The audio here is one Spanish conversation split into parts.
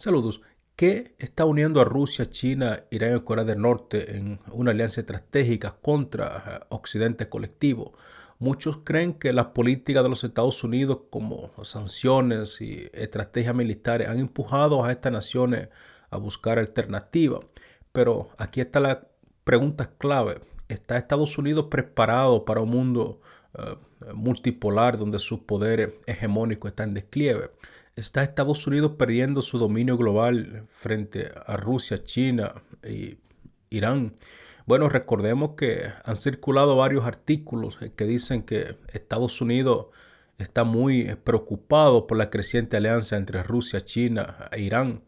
Saludos. ¿Qué está uniendo a Rusia, China, Irán y Corea del Norte en una alianza estratégica contra Occidente colectivo? Muchos creen que las políticas de los Estados Unidos, como sanciones y estrategias militares, han empujado a estas naciones a buscar alternativas. Pero aquí está la pregunta clave. ¿Está Estados Unidos preparado para un mundo eh, multipolar donde sus poderes hegemónicos están en desclieve? ¿Está Estados Unidos perdiendo su dominio global frente a Rusia, China y Irán? Bueno, recordemos que han circulado varios artículos que dicen que Estados Unidos está muy preocupado por la creciente alianza entre Rusia, China e Irán.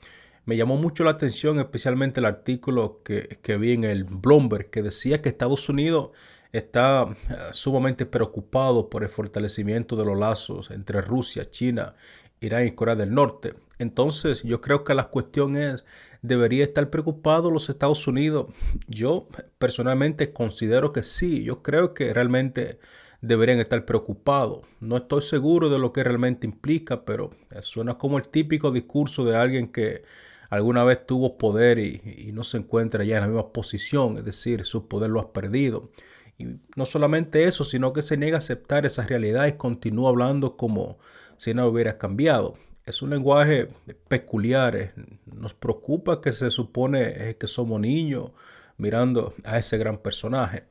Me llamó mucho la atención especialmente el artículo que vi en el Bloomberg que decía que Estados Unidos está sumamente preocupado por el fortalecimiento de los lazos entre Rusia, China, Irán y Corea del Norte. Entonces yo creo que la cuestión es, ¿debería estar preocupado los Estados Unidos? Yo personalmente considero que sí, yo creo que realmente deberían estar preocupados. No estoy seguro de lo que realmente implica, pero suena como el típico discurso de alguien que alguna vez tuvo poder y no se encuentra ya en la misma posición, es decir, su poder lo ha perdido. Y no solamente eso, sino que se niega a aceptar esa realidad y continúa hablando como si no hubiera cambiado. Es un lenguaje peculiar. Nos preocupa que se supone que somos niños mirando a ese gran personaje.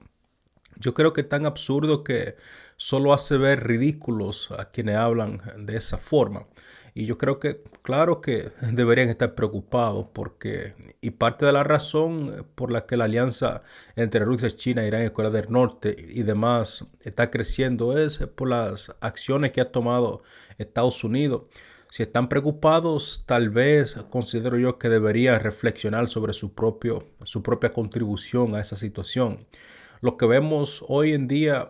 Yo creo que es tan absurdo que solo hace ver ridículos a quienes hablan de esa forma. Y yo creo que, claro que deberían estar preocupados porque, y parte de la razón por la que la alianza entre Rusia, China, Irán y Corea del Norte y demás está creciendo es por las acciones que ha tomado Estados Unidos. Si están preocupados, tal vez considero yo que deberían reflexionar sobre su propia contribución a esa situación. Lo que vemos hoy en día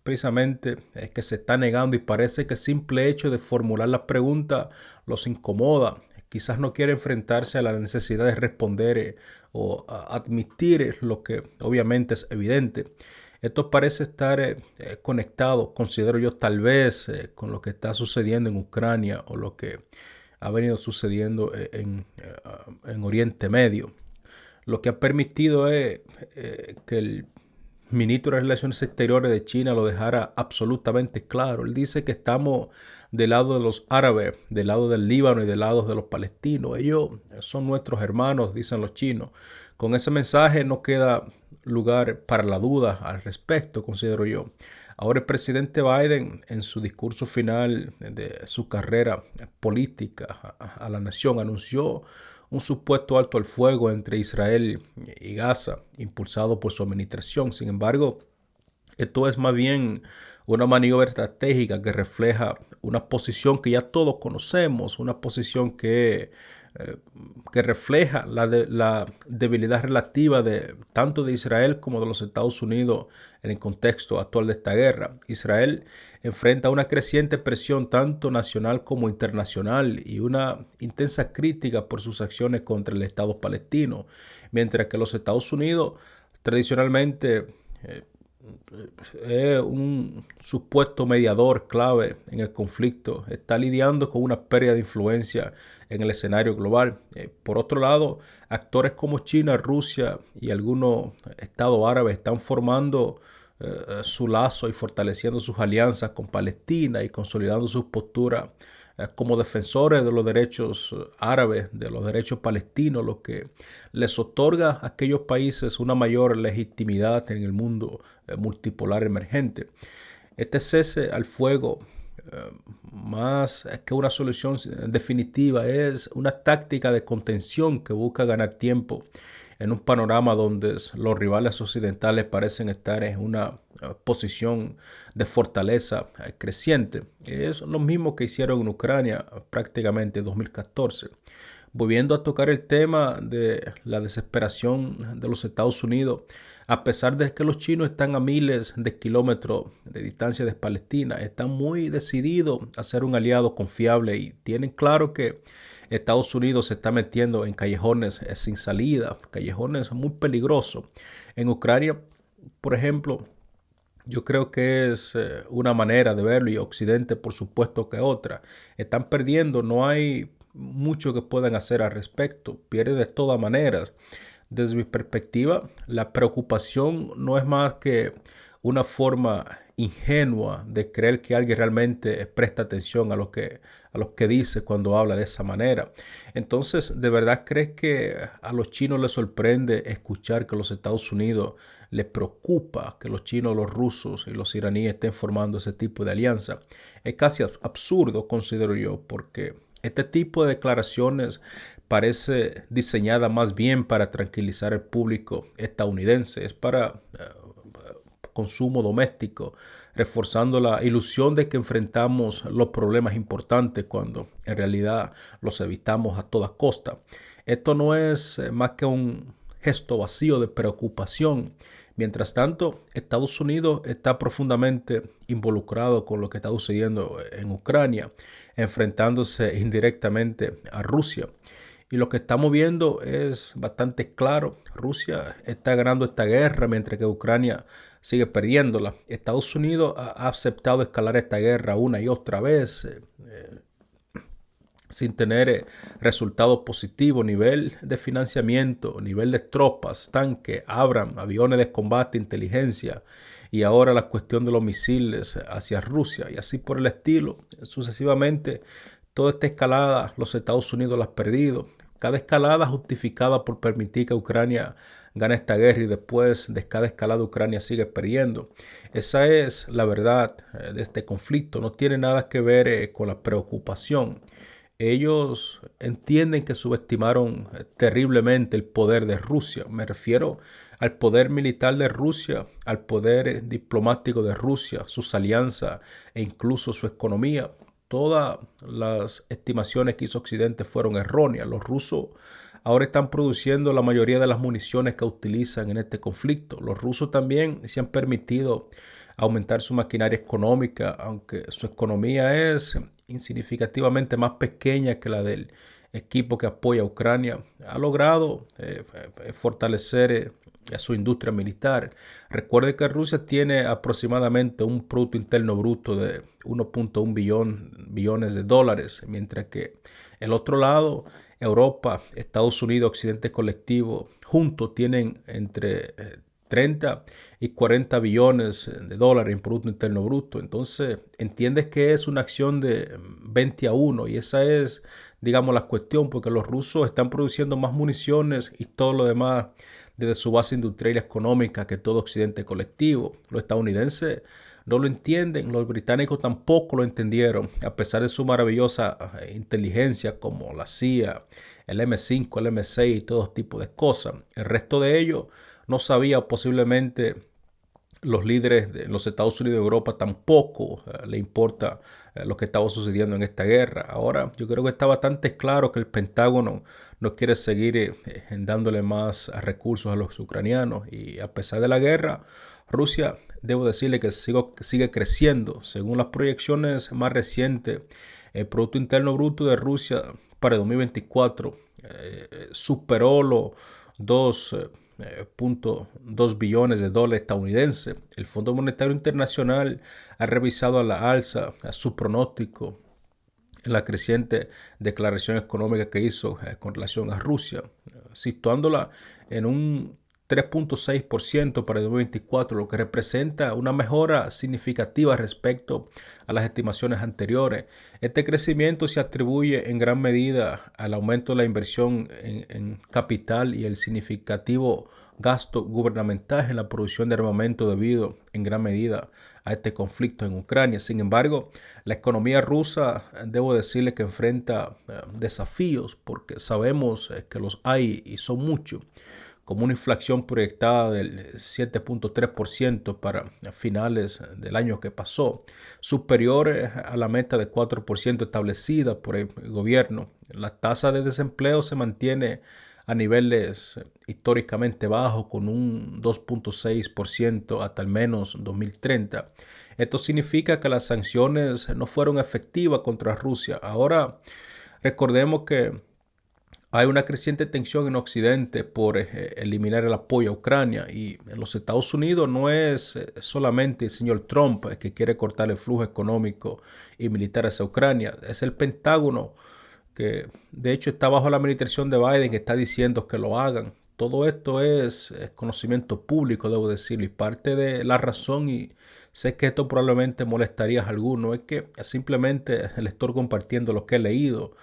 precisamente es que se está negando y parece que el simple hecho de formular la pregunta los incomoda. Quizás no quiere enfrentarse a la necesidad de responder o admitir lo que obviamente es evidente. Esto parece estar conectado, considero yo, tal vez con lo que está sucediendo en Ucrania o lo que ha venido sucediendo en Oriente Medio. Lo que ha permitido es que el ministro de Relaciones Exteriores de China lo dejara absolutamente claro. Él dice que estamos del lado de los árabes, del lado del Líbano y del lado de los palestinos. Ellos son nuestros hermanos, dicen los chinos. Con ese mensaje no queda lugar para la duda al respecto, considero yo. Ahora el presidente Biden, en su discurso final de su carrera política a la nación, anunció un supuesto alto al fuego entre Israel y Gaza, impulsado por su administración. Sin embargo, esto es más bien una maniobra estratégica que refleja una posición que ya todos conocemos, una posición eh, que refleja la debilidad relativa de tanto de Israel como de los Estados Unidos en el contexto actual de esta guerra. Israel enfrenta una creciente presión tanto nacional como internacional y una intensa crítica por sus acciones contra el Estado palestino, mientras que los Estados Unidos tradicionalmente es un supuesto mediador clave en el conflicto, está lidiando con una pérdida de influencia en el escenario global. Por otro lado, actores como China, Rusia y algunos estados árabes están formando su lazo y fortaleciendo sus alianzas con Palestina y consolidando sus posturas como defensores de los derechos árabes, de los derechos palestinos, lo que les otorga a aquellos países una mayor legitimidad en el mundo multipolar emergente. Este cese al fuego, más que una solución definitiva, es una táctica de contención que busca ganar tiempo en un panorama donde los rivales occidentales parecen estar en una posición de fortaleza creciente. Es lo mismo que hicieron en Ucrania prácticamente en 2014. Volviendo a tocar el tema de la desesperación de los Estados Unidos, a pesar de que los chinos están a miles de kilómetros de distancia de Palestina, están muy decididos a ser un aliado confiable y tienen claro que Estados Unidos se está metiendo en callejones sin salida, callejones muy peligrosos. En Ucrania, por ejemplo, yo creo que es una manera de verlo y Occidente por supuesto que otra. Están perdiendo, no hay mucho que puedan hacer al respecto. Pierde de todas maneras. Desde mi perspectiva, la preocupación no es más que una forma ingenua de creer que alguien realmente presta atención a lo que dice cuando habla de esa manera. Entonces, ¿de verdad crees que a los chinos les sorprende escuchar que los Estados Unidos les preocupa que los chinos, los rusos y los iraníes estén formando ese tipo de alianza? Es casi absurdo, considero yo, porque este tipo de declaraciones parece diseñada más bien para tranquilizar al público estadounidense, es para consumo doméstico, reforzando la ilusión de que enfrentamos los problemas importantes cuando en realidad los evitamos a toda costa. Esto no es más que un gesto vacío de preocupación. Mientras tanto, Estados Unidos está profundamente involucrado con lo que está sucediendo en Ucrania, enfrentándose indirectamente a Rusia. Y lo que estamos viendo es bastante claro. Rusia está ganando esta guerra mientras que Ucrania sigue perdiéndola. Estados Unidos ha aceptado escalar esta guerra una y otra vez sin tener resultados positivos, nivel de financiamiento, nivel de tropas, tanques, Abrams, aviones de combate, inteligencia y ahora la cuestión de los misiles hacia Rusia y así por el estilo. Sucesivamente, toda esta escalada los Estados Unidos la ha perdido. Cada escalada justificada por permitir que Ucrania gane esta guerra y después de cada escalada Ucrania sigue perdiendo. Esa es la verdad de este conflicto. No tiene nada que ver con la preocupación. Ellos entienden que subestimaron terriblemente el poder de Rusia. Me refiero al poder militar de Rusia, al poder diplomático de Rusia, sus alianzas e incluso su economía. Todas las estimaciones que hizo Occidente fueron erróneas. Los rusos ahora están produciendo la mayoría de las municiones que utilizan en este conflicto. Los rusos también se han permitido aumentar su maquinaria económica, aunque su economía es insignificativamente más pequeña que la del equipo que apoya a Ucrania. Ha logrado fortalecer a su industria militar. Recuerde que Rusia tiene aproximadamente un Producto Interno Bruto de 1.1 billones de dólares, mientras que el otro lado, Europa, Estados Unidos, Occidente colectivo, juntos tienen entre 30 y 40 billones de dólares en Producto Interno Bruto. Entonces, entiendes que es una acción de 20-1 y esa es, digamos, la cuestión, porque los rusos están produciendo más municiones y todo lo demás desde su base industrial y económica que todo Occidente colectivo. Los estadounidenses no lo entienden, los británicos tampoco lo entendieron, a pesar de su maravillosa inteligencia como la CIA, el M5, el M6 y todo tipo de cosas. El resto de ellos no sabía, posiblemente los líderes de los Estados Unidos y Europa tampoco le importa lo que estaba sucediendo en esta guerra. Ahora yo creo que está bastante claro que el Pentágono no quiere seguir dándole más recursos a los ucranianos y a pesar de la guerra, Rusia, debo decirle que sigue creciendo. Según las proyecciones más recientes, el Producto Interno Bruto de Rusia para 2024 superó los 2.2 billones de dólares estadounidenses. El Fondo Monetario Internacional ha revisado a la alza a su pronóstico en la creciente declaración económica que hizo con relación a Rusia, situándola en un 3.6% para el 2024, lo que representa una mejora significativa respecto a las estimaciones anteriores. Este crecimiento se atribuye en gran medida al aumento de la inversión en capital y el significativo gasto gubernamental en la producción de armamento debido en gran medida a este conflicto en Ucrania. Sin embargo, la economía rusa, debo decirle que enfrenta desafíos porque sabemos que los hay y son muchos, como una inflación proyectada del 7.3% para finales del año que pasó, superior a la meta de 4% establecida por el gobierno. La tasa de desempleo se mantiene a niveles históricamente bajos con un 2.6% hasta al menos 2030. Esto significa que las sanciones no fueron efectivas contra Rusia. Ahora recordemos que hay una creciente tensión en Occidente por eliminar el apoyo a Ucrania y en los Estados Unidos no es solamente el señor Trump que quiere cortar el flujo económico y militar hacia Ucrania, es el Pentágono que de hecho está bajo la administración de Biden, que está diciendo que lo hagan. Todo esto es conocimiento público, debo decirlo, y parte de la razón, y sé que esto probablemente molestaría a algunos, es que simplemente le estoy compartiendo lo que he leído.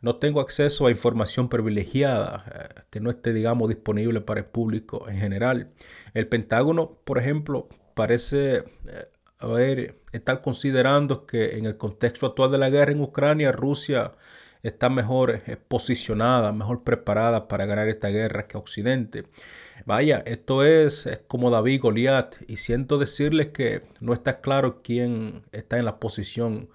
No tengo acceso a información privilegiada que no esté, digamos, disponible para el público en general. El Pentágono, por ejemplo, parece estar considerando que en el contexto actual de la guerra en Ucrania, Rusia está mejor posicionada, mejor preparada para ganar esta guerra que Occidente. Vaya, esto es como David y Goliat, y siento decirles que no está claro quién está en la posición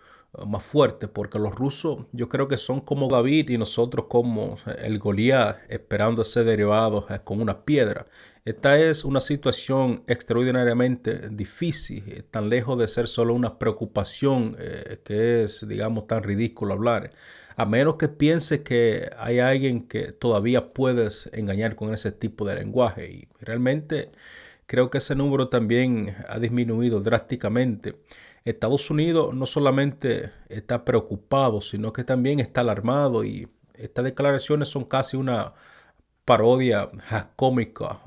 más fuerte, porque los rusos yo creo que son como David y nosotros como el Goliat, esperando ser derivados con una piedra. Esta es una situación extraordinariamente difícil, tan lejos de ser solo una preocupación que es, digamos, tan ridículo hablar. A menos que piense que hay alguien que todavía puedes engañar con ese tipo de lenguaje. Y realmente creo que ese número también ha disminuido drásticamente. Estados Unidos no solamente está preocupado, sino que también está alarmado, y estas declaraciones son casi una parodia cómica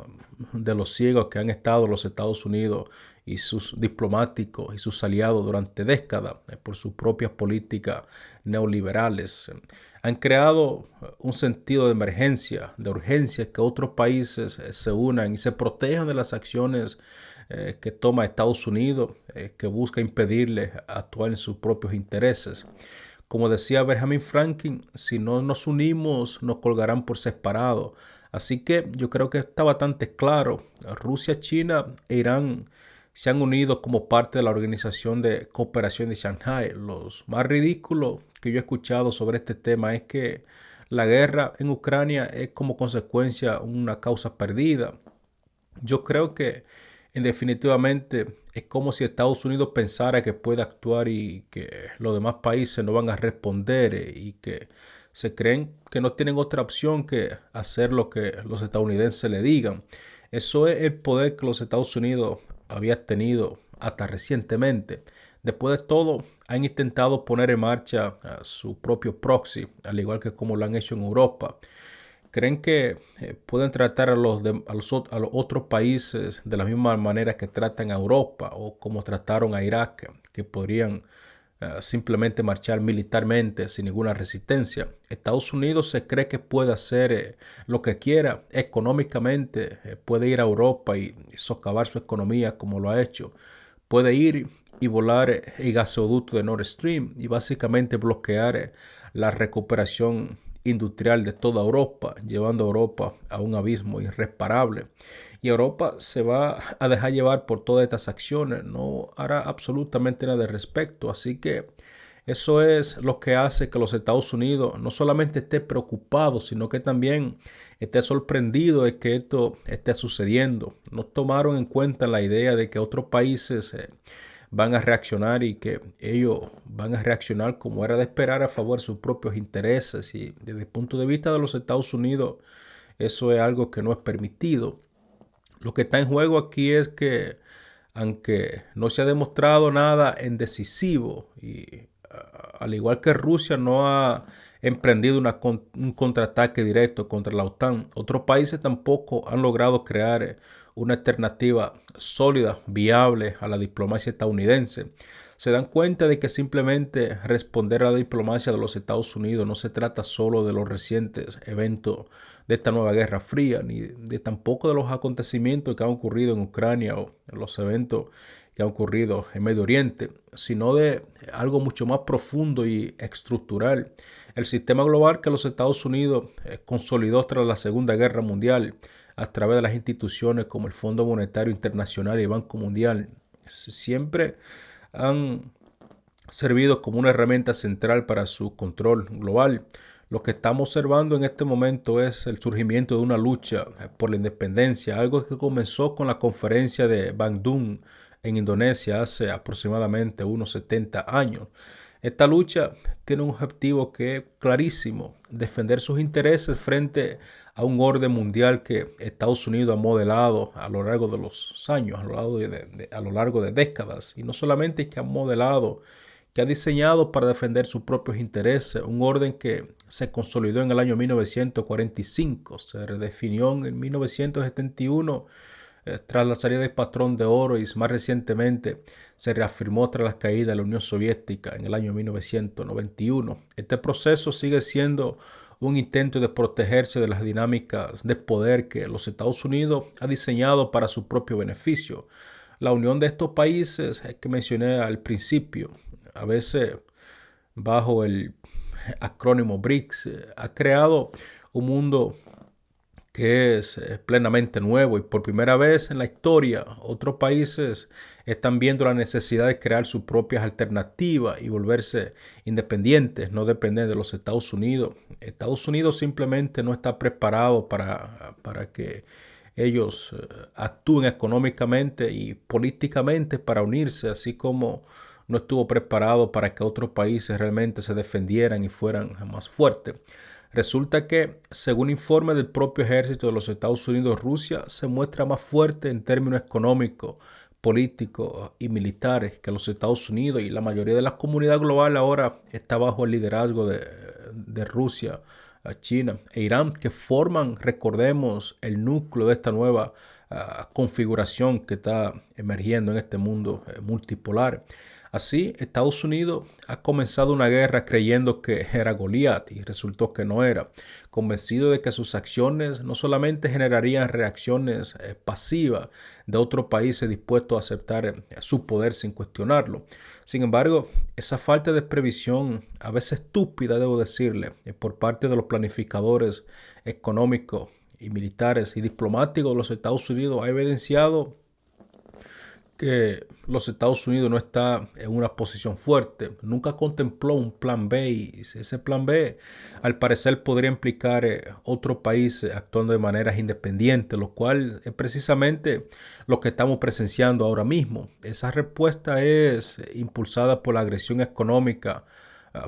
de los ciegos que han estado los Estados Unidos y sus diplomáticos y sus aliados durante décadas por sus propias políticas neoliberales. Han creado un sentido de emergencia, de urgencia, que otros países se unan y se protejan de las acciones que toma Estados Unidos, que busca impedirles actuar en sus propios intereses. Como decía Benjamin Franklin, si no nos unimos, nos colgarán por separado. Así que yo creo que está bastante claro. Rusia, China e Irán se han unido como parte de la Organización de Cooperación de Shanghái. Los más ridículos que yo he escuchado sobre este tema es que la guerra en Ucrania es como consecuencia una causa perdida. Yo creo que definitivamente es como si Estados Unidos pensara que puede actuar y que los demás países no van a responder, y que se creen que no tienen otra opción que hacer lo que los estadounidenses le digan. Eso es el poder que los Estados Unidos había tenido hasta recientemente. Después de todo, han intentado poner en marcha su propio proxy, al igual que como lo han hecho en Europa. ¿Creen que pueden tratar a los otros países de la misma manera que tratan a Europa, o como trataron a Irak, que podrían simplemente marchar militarmente sin ninguna resistencia? Estados Unidos se cree que puede hacer lo que quiera económicamente, puede ir a Europa y socavar su economía como lo ha hecho, puede ir y volar el gasoducto de Nord Stream y básicamente bloquear la recuperación industrial de toda Europa, llevando a Europa a un abismo irreparable. Y Europa se va a dejar llevar por todas estas acciones, no hará absolutamente nada al respecto. Así que eso es lo que hace que los Estados Unidos no solamente esté preocupado, sino que también esté sorprendido de que esto esté sucediendo. No tomaron en cuenta la idea de que otros países van a reaccionar, y que ellos van a reaccionar como era de esperar a favor de sus propios intereses. Y desde el punto de vista de los Estados Unidos, eso es algo que no es permitido. Lo que está en juego aquí es que, aunque no se ha demostrado nada en decisivo, y al igual que Rusia no ha emprendido un contraataque directo contra la OTAN, otros países tampoco han logrado crear una alternativa sólida, viable a la diplomacia estadounidense. Se dan cuenta de que simplemente responder a la diplomacia de los Estados Unidos no se trata solo de los recientes eventos de esta nueva guerra fría, ni de tampoco de los acontecimientos que han ocurrido en Ucrania o los eventos que han ocurrido en Medio Oriente, sino de algo mucho más profundo y estructural. El sistema global que los Estados Unidos consolidó tras la Segunda Guerra Mundial a través de las instituciones como el Fondo Monetario Internacional y el Banco Mundial siempre han servido como una herramienta central para su control global. Lo que estamos observando en este momento es el surgimiento de una lucha por la independencia, algo que comenzó con la conferencia de Bandung en Indonesia hace aproximadamente unos 70 años. Esta lucha tiene un objetivo que es clarísimo: defender sus intereses frente a un orden mundial que Estados Unidos ha modelado a lo largo de los años, a lo largo de décadas. Y no solamente que ha modelado, que ha diseñado para defender sus propios intereses, un orden que se consolidó en el año 1945, se redefinió en 1971 tras la salida del patrón de oro y más recientemente se reafirmó tras la caída de la Unión Soviética en el año 1991. Este proceso sigue siendo un intento de protegerse de las dinámicas de poder que los Estados Unidos ha diseñado para su propio beneficio. La unión de estos países que mencioné al principio, a veces bajo el acrónimo BRICS, ha creado un mundo que es plenamente nuevo y por primera vez en la historia otros países están viendo la necesidad de crear sus propias alternativas y volverse independientes, no depender de los Estados Unidos. Estados Unidos simplemente no está preparado para que ellos actúen económicamente y políticamente para unirse, así como no estuvo preparado para que otros países realmente se defendieran y fueran más fuertes. Resulta que, según informe del propio ejército de los Estados Unidos, Rusia se muestra más fuerte en términos económicos, políticos y militares que los Estados Unidos, y la mayoría de la comunidad global ahora está bajo el liderazgo de Rusia, China e Irán, que forman, recordemos, el núcleo de esta nueva configuración que está emergiendo en este mundo multipolar. Así, Estados Unidos ha comenzado una guerra creyendo que era Goliat y resultó que no era, convencido de que sus acciones no solamente generarían reacciones pasivas de otros países dispuestos a aceptar su poder sin cuestionarlo. Sin embargo, esa falta de previsión, a veces estúpida, debo decirle, por parte de los planificadores económicos y militares y diplomáticos de los Estados Unidos ha evidenciado que los Estados Unidos no está en una posición fuerte. Nunca contempló un plan B y ese plan B al parecer podría implicar otros países actuando de maneras independientes, lo cual es precisamente lo que estamos presenciando ahora mismo. Esa respuesta es impulsada por la agresión económica,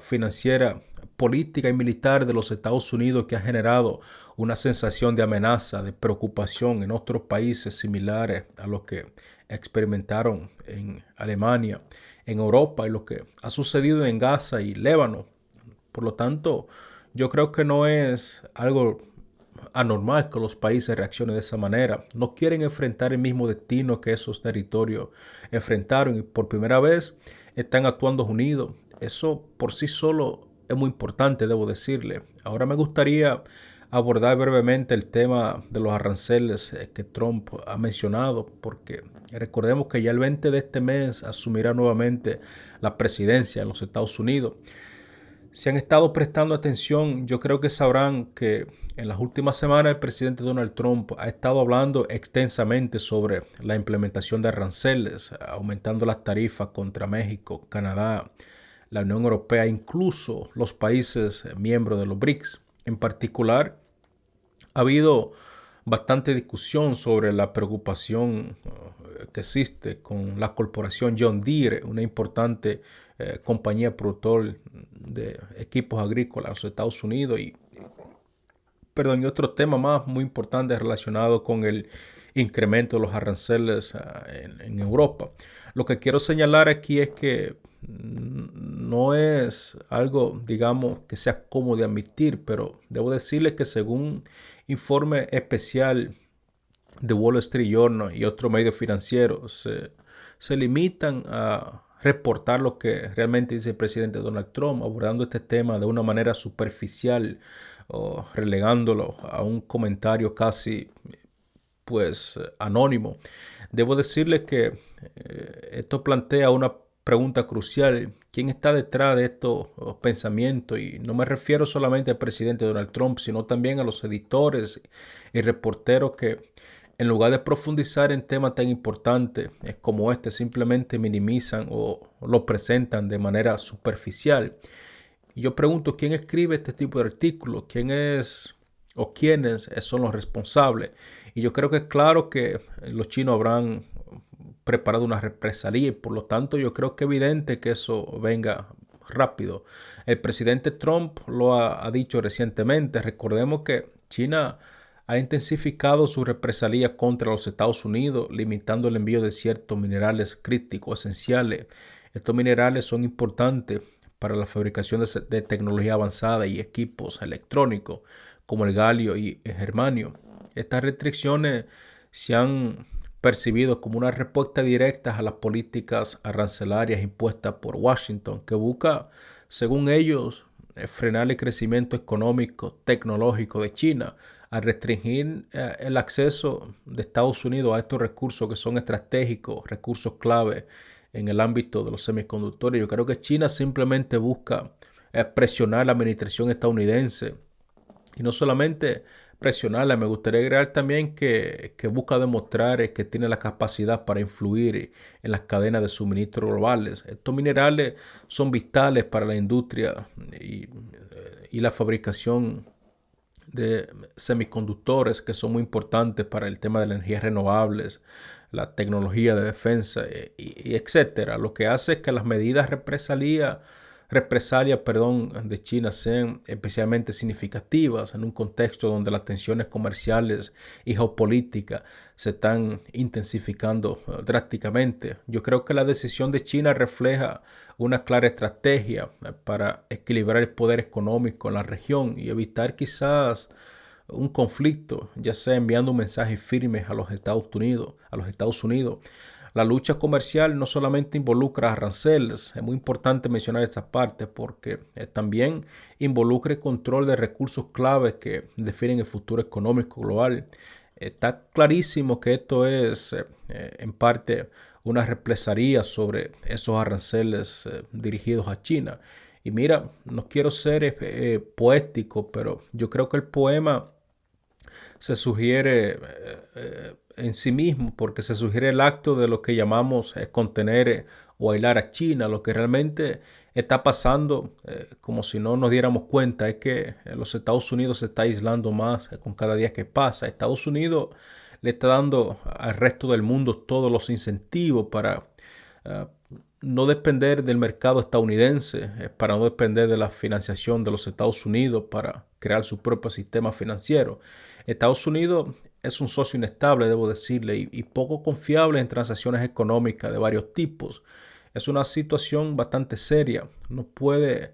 financiera, política y militar de los Estados Unidos, que ha generado una sensación de amenaza, de preocupación en otros países similares a los que experimentaron en Alemania, en Europa y lo que ha sucedido en Gaza y Líbano. Por lo tanto, yo creo que no es algo anormal que los países reaccionen de esa manera. No quieren enfrentar el mismo destino que esos territorios enfrentaron y por primera vez están actuando unidos. Eso por sí solo es muy importante, debo decirle. Ahora me gustaría abordar brevemente el tema de los aranceles que Trump ha mencionado, porque recordemos que ya el 20 de este mes asumirá nuevamente la presidencia en los Estados Unidos. Si han estado prestando atención, yo creo que sabrán que en las últimas semanas el presidente Donald Trump ha estado hablando extensamente sobre la implementación de aranceles, aumentando las tarifas contra México, Canadá, la Unión Europea, incluso los países miembros de los BRICS. En particular, ha habido bastante discusión sobre la preocupación que existe con la corporación John Deere, una importante compañía productora de equipos agrícolas en los Estados Unidos y otro tema más muy importante relacionado con el incremento de los aranceles en Europa. Lo que quiero señalar aquí es que no es algo, digamos, que sea cómodo de admitir, pero debo decirle que según informe especial de Wall Street Journal y otros medios financieros, se limitan a reportar lo que realmente dice el presidente Donald Trump, abordando este tema de una manera superficial o relegándolo a un comentario casi pues anónimo. Debo decirle que esto plantea una pregunta crucial: ¿quién está detrás de estos pensamientos? Y no me refiero solamente al presidente Donald Trump, sino también a los editores y reporteros que, en lugar de profundizar en temas tan importantes como este, simplemente minimizan o lo presentan de manera superficial. Y yo pregunto, ¿quién escribe este tipo de artículos? ¿Quién es o quiénes son los responsables? Y yo creo que es claro que los chinos habrán preparado una represalia y por lo tanto yo creo que es evidente que eso venga rápido. El presidente Trump lo ha dicho recientemente. Recordemos que China ha intensificado su represalia contra los Estados Unidos, limitando el envío de ciertos minerales críticos esenciales Estos minerales son importantes para la fabricación de tecnología avanzada y equipos electrónicos como el galio y el germanio. Estas restricciones se han percibido como una respuesta directa a las políticas arancelarias impuestas por Washington, que busca, según ellos, frenar el crecimiento económico, tecnológico de China, al restringir el acceso de Estados Unidos a estos recursos que son estratégicos, recursos clave en el ámbito de los semiconductores. Yo creo que China simplemente busca presionar a la administración estadounidense y no solamente presionarla, me gustaría agregar también que busca demostrar que tiene la capacidad para influir en las cadenas de suministro globales. Estos minerales son vitales para la industria y la fabricación de semiconductores que son muy importantes para el tema de las energías renovables, la tecnología de defensa y etcétera. Lo que hace es que las medidas represalias de China sean especialmente significativas en un contexto donde las tensiones comerciales y geopolíticas se están intensificando drásticamente. Yo creo que la decisión de China refleja una clara estrategia para equilibrar el poder económico en la región y evitar quizás un conflicto, ya sea enviando un mensaje firme a los Estados Unidos. La lucha comercial no solamente involucra aranceles, es muy importante mencionar esta parte porque también involucra el control de recursos claves que definen el futuro económico global. Está clarísimo que esto es en parte una represalia sobre esos aranceles dirigidos a China. Y mira, no quiero ser poético, pero yo creo que el poema se sugiere en sí mismo, porque se sugiere el acto de lo que llamamos contener o aislar a China. Lo que realmente está pasando, como si no nos diéramos cuenta, es que los Estados Unidos se está aislando más con cada día que pasa. Estados Unidos le está dando al resto del mundo todos los incentivos para uh, no depender del mercado estadounidense, para no depender de la financiación de los Estados Unidos, para crear su propio sistema financiero. Estados Unidos es un socio inestable, debo decirle, y poco confiable en transacciones económicas de varios tipos. Es una situación bastante seria. No puede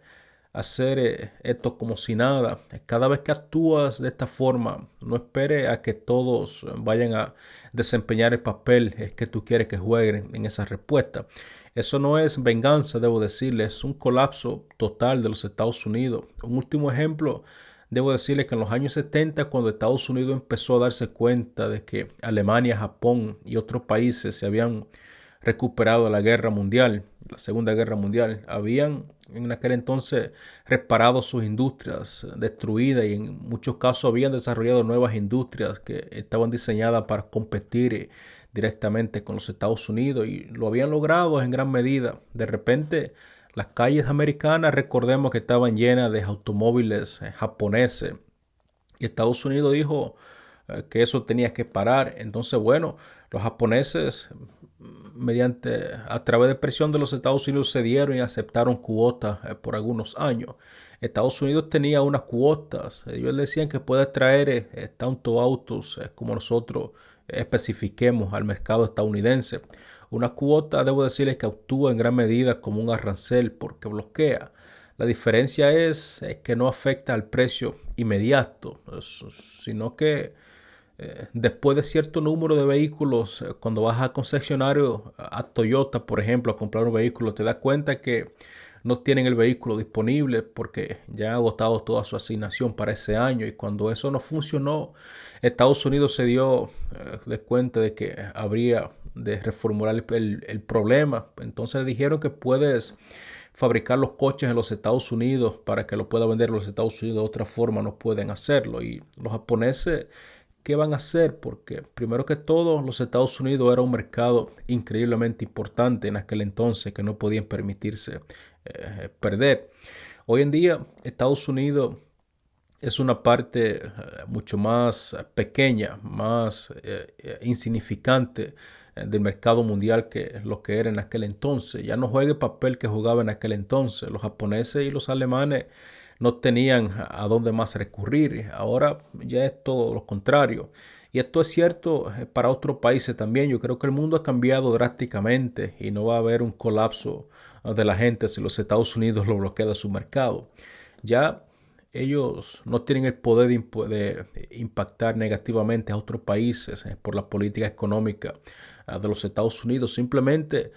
hacer esto como si nada. Cada vez que actúas de esta forma, no espere a que todos vayan a desempeñar el papel que tú quieres que jueguen en esa respuesta. Eso no es venganza, debo decirle, es un colapso total de los Estados Unidos. Un último ejemplo, debo decirle que en los años 70, cuando Estados Unidos empezó a darse cuenta de que Alemania, Japón y otros países se habían recuperado de la guerra mundial, la Segunda Guerra Mundial, habían en aquel entonces reparado sus industrias destruidas y en muchos casos habían desarrollado nuevas industrias que estaban diseñadas para competir directamente con los Estados Unidos y lo habían logrado en gran medida. De repente, las calles americanas, recordemos que estaban llenas de automóviles japoneses y Estados Unidos dijo que eso tenía que parar. Entonces, bueno, los japoneses a través de presión de los Estados Unidos cedieron y aceptaron cuotas por algunos años. Estados Unidos tenía unas cuotas. Ellos decían que puede traer tanto autos como nosotros especifiquemos al mercado estadounidense. Una cuota, debo decirles, que actúa en gran medida como un arancel porque bloquea. La diferencia es que no afecta al precio inmediato, sino que después de cierto número de vehículos, cuando vas al concesionario, a Toyota, por ejemplo, a comprar un vehículo, te das cuenta que no tienen el vehículo disponible porque ya han agotado toda su asignación para ese año. Y cuando eso no funcionó, Estados Unidos se dio de cuenta de que habría de reformular el problema. Entonces le dijeron que puedes fabricar los coches en los Estados Unidos para que lo pueda vender en los Estados Unidos. De otra forma no pueden hacerlo. Y los japoneses, ¿qué van a hacer? Porque primero que todo, los Estados Unidos era un mercado increíblemente importante en aquel entonces que no podían permitirse perder. Hoy en día, Estados Unidos es una parte mucho más pequeña, más insignificante del mercado mundial que lo que era en aquel entonces. Ya no juega el papel que jugaba en aquel entonces. Los japoneses y los alemanes no tenían a dónde más recurrir. Ahora ya es todo lo contrario. Y esto es cierto para otros países también. Yo creo que el mundo ha cambiado drásticamente y no va a haber un colapso de la gente si los Estados Unidos lo bloquea de su mercado. Ya ellos no tienen el poder de impactar negativamente a otros países por la política económica de los Estados Unidos. Simplemente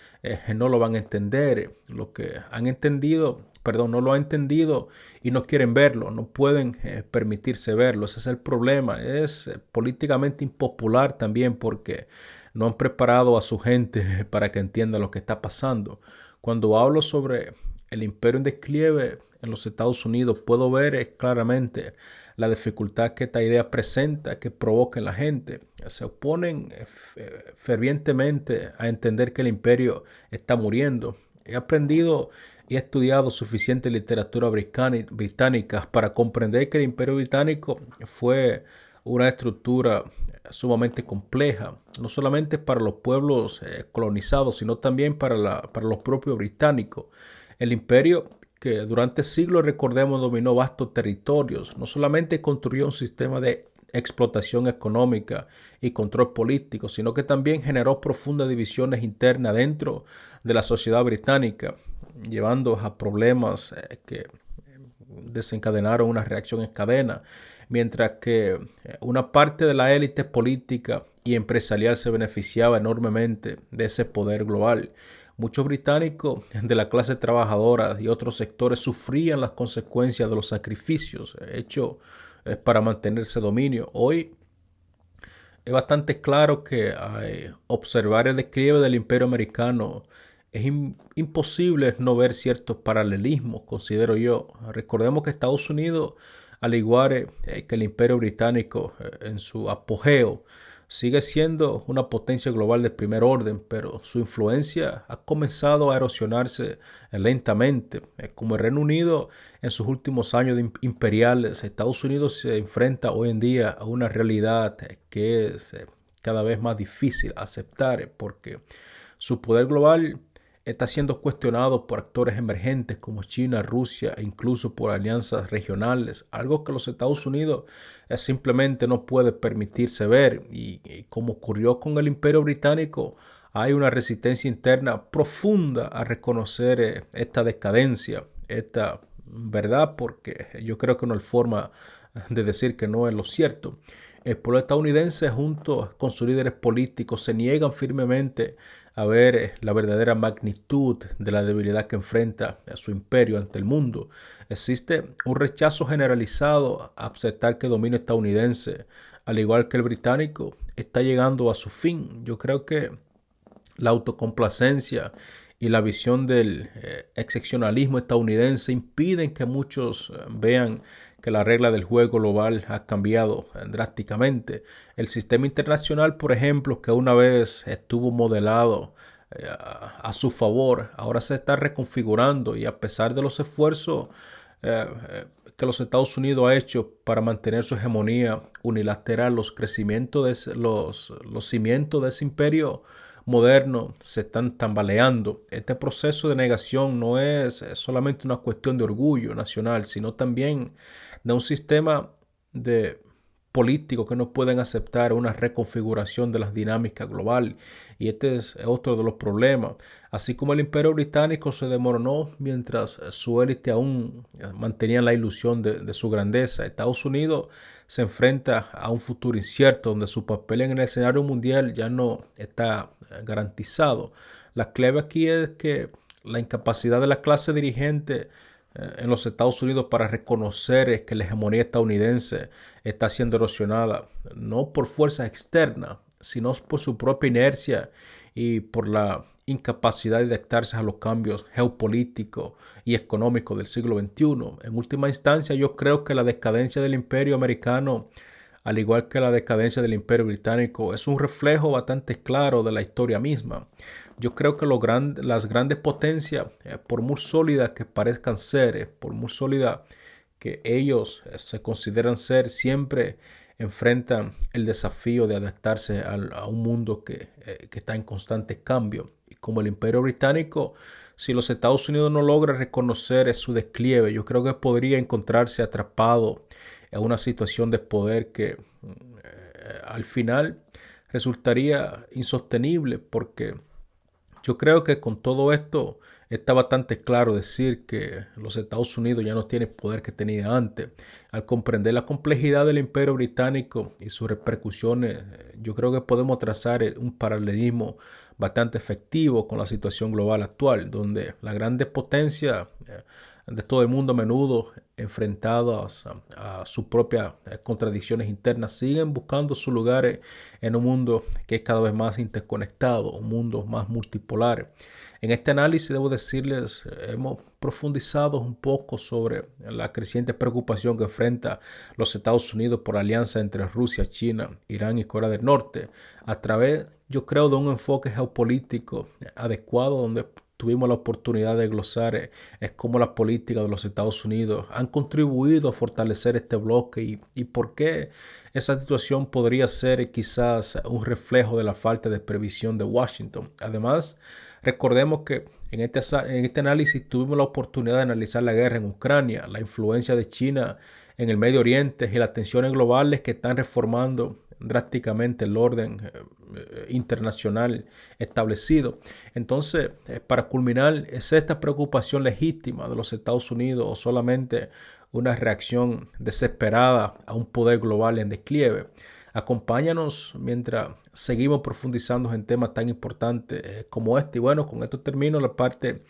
no lo van a entender. Lo que han entendido, perdón, no lo han entendido y no quieren verlo, no pueden permitirse verlo. Ese es el problema. Es políticamente impopular también porque no han preparado a su gente para que entienda lo que está pasando. Cuando hablo sobre el imperio en declive en los Estados Unidos, puedo ver claramente la dificultad que esta idea presenta, que provoca en la gente. Se oponen fervientemente a entender que el imperio está muriendo. He aprendido y he estudiado suficiente literatura británica para comprender que el imperio británico fue una estructura sumamente compleja, no solamente para los pueblos colonizados, sino también para los propios británicos. El imperio que durante siglos, recordemos, dominó vastos territorios, no solamente construyó un sistema de explotación económica y control político, sino que también generó profundas divisiones internas dentro de la sociedad británica, llevando a problemas que desencadenaron una reacción en cadena, mientras que una parte de la élite política y empresarial se beneficiaba enormemente de ese poder global. Muchos británicos de la clase trabajadora y otros sectores sufrían las consecuencias de los sacrificios hechos para mantener ese dominio. Hoy es bastante claro que observar el declive del imperio americano es imposible no ver ciertos paralelismos, considero yo. Recordemos que Estados Unidos, al igual que el imperio británico en su apogeo, sigue siendo una potencia global de primer orden, pero su influencia ha comenzado a erosionarse lentamente. Como el Reino Unido en sus últimos años imperiales, Estados Unidos se enfrenta hoy en día a una realidad que es cada vez más difícil aceptar porque su poder global está siendo cuestionado por actores emergentes como China, Rusia e incluso por alianzas regionales, algo que los Estados Unidos simplemente no puede permitirse ver. Y como ocurrió con el Imperio Británico, hay una resistencia interna profunda a reconocer esta decadencia, esta verdad, porque yo creo que no hay forma de decir que no es lo cierto. El pueblo estadounidense, junto con sus líderes políticos, se niegan firmemente a ver la verdadera magnitud de la debilidad que enfrenta a su imperio ante el mundo. Existe un rechazo generalizado a aceptar que el dominio estadounidense, al igual que el británico, está llegando a su fin. Yo creo que la autocomplacencia y la visión del excepcionalismo estadounidense impiden que muchos vean que la regla del juego global ha cambiado drásticamente. El sistema internacional, por ejemplo, que una vez estuvo modelado a su favor, ahora se está reconfigurando y a pesar de los esfuerzos que los Estados Unidos ha hecho para mantener su hegemonía unilateral, los cimientos de ese imperio moderno se están tambaleando. Este proceso de negación no es solamente una cuestión de orgullo nacional, sino también de un sistema de políticos que no pueden aceptar una reconfiguración de las dinámicas globales. Y este es otro de los problemas. Así como el imperio británico se desmoronó mientras su élite aún mantenía la ilusión de su grandeza, Estados Unidos se enfrenta a un futuro incierto donde su papel en el escenario mundial ya no está garantizado. La clave aquí es que la incapacidad de la clase dirigente en los Estados Unidos para reconocer que la hegemonía estadounidense está siendo erosionada, no por fuerzas externas, sino por su propia inercia y por la incapacidad de adaptarse a los cambios geopolíticos y económicos del siglo XXI. En última instancia, yo creo que la decadencia del imperio americano, al igual que la decadencia del imperio británico, es un reflejo bastante claro de la historia misma. Yo creo que las grandes potencias, por muy sólidas que parezcan ser, por muy sólidas que ellos se consideran ser, siempre enfrentan el desafío de adaptarse a un mundo que está en constante cambio. Y como el Imperio Británico, si los Estados Unidos no logra reconocer su declive, yo creo que podría encontrarse atrapado en una situación de poder que al final resultaría insostenible, porque yo creo que con todo esto está bastante claro decir que los Estados Unidos ya no tienen el poder que tenía antes. Al comprender la complejidad del Imperio Británico y sus repercusiones, yo creo que podemos trazar un paralelismo bastante efectivo con la situación global actual, donde las grandes potencias de todo el mundo, a menudo enfrentadas a sus propias contradicciones internas, siguen buscando sus lugares en un mundo que es cada vez más interconectado, un mundo más multipolar. En este análisis, debo decirles, hemos profundizado un poco sobre la creciente preocupación que enfrenta los Estados Unidos por la alianza entre Rusia, China, Irán y Corea del Norte, a través, yo creo, de un enfoque geopolítico adecuado, donde tuvimos la oportunidad de glosar es cómo las políticas de los Estados Unidos han contribuido a fortalecer este bloque y por qué esa situación podría ser quizás un reflejo de la falta de previsión de Washington. Además, recordemos que en este análisis tuvimos la oportunidad de analizar la guerra en Ucrania, la influencia de China en el Medio Oriente y las tensiones globales que están reformando drásticamente el orden internacional establecido. Entonces, para culminar, ¿es esta preocupación legítima de los Estados Unidos o solamente una reacción desesperada a un poder global en declive? Acompáñanos mientras seguimos profundizando en temas tan importantes como este. Y bueno, con esto termino la parte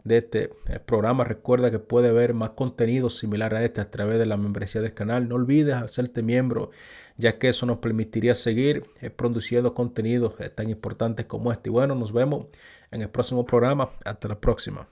de este programa. Recuerda que puede ver más contenido similar a este a través de la membresía del canal. No olvides hacerte miembro, ya que eso nos permitiría seguir produciendo contenidos tan importantes como este. Y bueno, nos vemos en el próximo programa. Hasta la próxima.